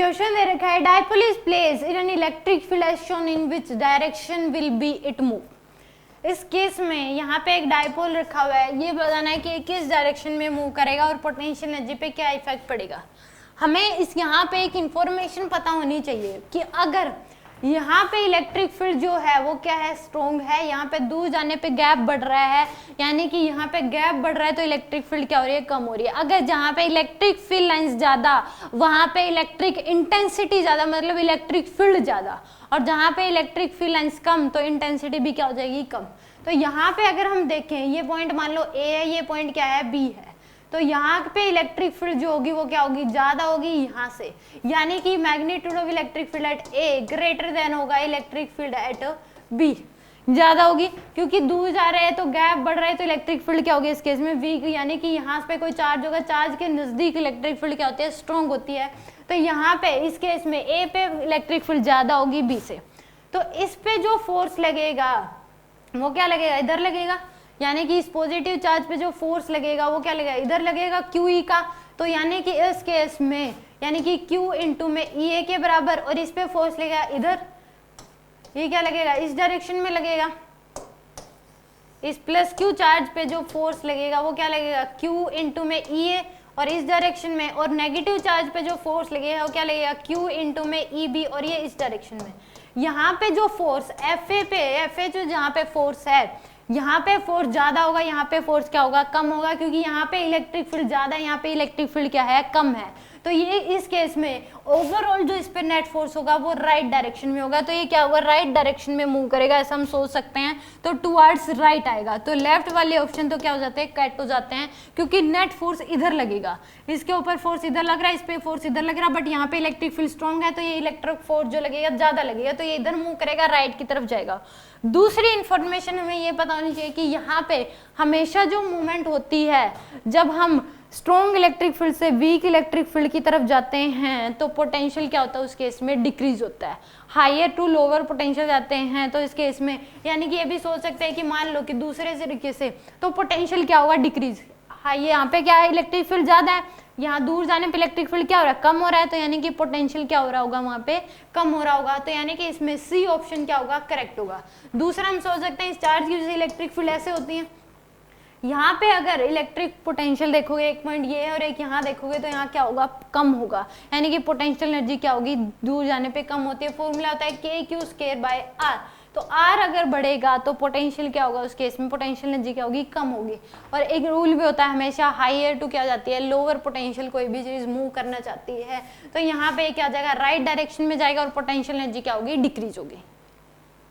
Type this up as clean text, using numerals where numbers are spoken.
Question दे रखा है dipole is placed in an electric field as shown in which direction will be it move. इस case में यहाँ पे एक डाइपोल रखा हुआ है, ये बताना है कि किस डायरेक्शन में मूव करेगा और पोटेंशियल एनर्जी पे क्या इफेक्ट पड़ेगा। हमें इस यहाँ पे एक इंफॉर्मेशन पता होनी चाहिए कि अगर यहाँ पे इलेक्ट्रिक फील्ड जो है वो क्या है, स्ट्रॉन्ग है, यहाँ पे दूर जाने पे गैप बढ़ रहा है, यानी कि यहाँ पे गैप बढ़ रहा है तो इलेक्ट्रिक फील्ड क्या हो रही है, कम हो रही है। अगर जहाँ पे इलेक्ट्रिक फील्ड लाइंस ज्यादा, वहां पे इलेक्ट्रिक इंटेंसिटी ज्यादा, मतलब इलेक्ट्रिक फील्ड ज्यादा, और जहाँ पे इलेक्ट्रिक फील्ड लाइंस कम तो इंटेंसिटी भी क्या हो जाएगी, कम। तो यहाँ पे अगर हम देखें, ये पॉइंट मान लो ए है, ये पॉइंट क्या है, बी है, तो यहाँ पे इलेक्ट्रिक फील्ड जो होगी वो क्या होगी, ज्यादा होगी यहाँ से, यानी कि magnitude of electric field at A greater than होगा इलेक्ट्रिक फील्ड एट बी, ज्यादा होगी, क्योंकि दूर जा रहे हैं तो गैप बढ़ रहा है तो इलेक्ट्रिक फील्ड क्या होगी इस केस में, वीक, यानी कि यहाँ पे कोई चार्ज होगा, चार्ज के नजदीक इलेक्ट्रिक फील्ड क्या होती है, स्ट्रॉन्ग होती है। तो यहाँ पे इस केस में ए पे इलेक्ट्रिक फील्ड ज्यादा होगी बी से, तो इस पे जो फोर्स लगेगा वो क्या लगेगा, इधर लगेगा, यानी कि इस पॉजिटिव चार्ज पे जो फोर्स लगेगा वो क्या लगेगा, इधर लगेगा, क्यू ई का। तो यानी कि इस केस में यानी कि क्यू इंटू में ई ए के बराबर, और इस पे फोर्स लगेगा इधर, ये क्या लगेगा, इस डायरेक्शन में लगेगा, इस प्लस क्यू चार्ज पे जो फोर्स लगेगा वो क्या लगेगा, क्यू इंटू में ई ए और इस डायरेक्शन में, और नेगेटिव चार्ज पे जो फोर्स लगेगा वो क्या लगेगा, क्यू इंटू में ई बी और ये इस डायरेक्शन में। यहाँ पे जो फोर्स एफ ए पे, एफ ए जो जहाँ पे फोर्स है, यहाँ पे फोर्स ज्यादा होगा, यहाँ पे फोर्स क्या होगा, कम होगा, क्योंकि यहाँ पे इलेक्ट्रिक फील्ड ज्यादा है, यहाँ पे इलेक्ट्रिक फील्ड क्या है, कम है। तो ये इस केस में ओवरऑल जो इस पे नेट फोर्स होगा वो राइट डायरेक्शन में होगा, तो ये क्या होगा, राइट डायरेक्शन में मूव करेगा, ऐसा हम सोच सकते हैं। तो टुवर्ड्स राइट आएगा, तो लेफ्ट वाले ऑप्शन तो क्या हो जाते हैं, कट हो जाते हैं, क्योंकि नेट फोर्स इधर लगेगा, इसके ऊपर फोर्स इधर लग रहा है, इस पे फोर्स इधर लग रहा है, बट यहाँ पे इलेक्ट्रिक फील्ड स्ट्रॉन्ग है तो ये इलेक्ट्रिक फोर्स जो लगेगा ज्यादा लगेगा, तो ये इधर मूव करेगा, राइट की तरफ जाएगा। दूसरी इंफॉर्मेशन हमें ये पता होनी चाहिए कि यहाँ पे हमेशा जो मूवमेंट होती है, जब हम स्ट्रॉन्ग इलेक्ट्रिक फील्ड से वीक इलेक्ट्रिक फील्ड की तरफ जाते हैं तो पोटेंशियल क्या होता है उस केस में, डिक्रीज होता है। हायर टू लोअर पोटेंशियल जाते हैं तो इस केस में यानी कि ये भी सोच सकते हैं कि मान लो कि दूसरे तरीके से तो पोटेंशियल क्या होगा, डिक्रीज। हाँ, ये यहाँ पे क्या है, इलेक्ट्रिक फील्ड ज्यादा है, यहाँ दूर जाने पे इलेक्ट्रिक फील्ड क्या हो रहा है, कम हो रहा है, तो यानी कि पोटेंशियल क्या हो रहा होगा, वहां पे कम हो रहा होगा। तो यानी कि इसमें सी ऑप्शन क्या होगा, करेक्ट होगा। दूसरा हम सोच सकते हैं इस चार्ज की वजह से इलेक्ट्रिक फील्ड ऐसे होती है, यहाँ पे अगर इलेक्ट्रिक पोटेंशियल देखोगे, एक पॉइंट ये है और एक यहाँ देखोगे तो यहाँ क्या होगा, कम होगा, यानी कि पोटेंशियल एनर्जी क्या होगी, दूर जाने पे कम होती है। फॉर्मूला होता है के क्यू स्क्वायर बाय आर, तो आर अगर बढ़ेगा तो पोटेंशियल क्या होगा, उस केस में पोटेंशियल एनर्जी क्या होगी, कम होगी। और एक रूल भी होता है हमेशा, हायर टू क्या जाती है, लोअर पोटेंशियल कोई भी चीज मूव करना चाहती है तो यहाँ पे क्या जाएगा, राइट डायरेक्शन में जाएगा और पोटेंशियल एनर्जी क्या होगी, डिक्रीज होगी।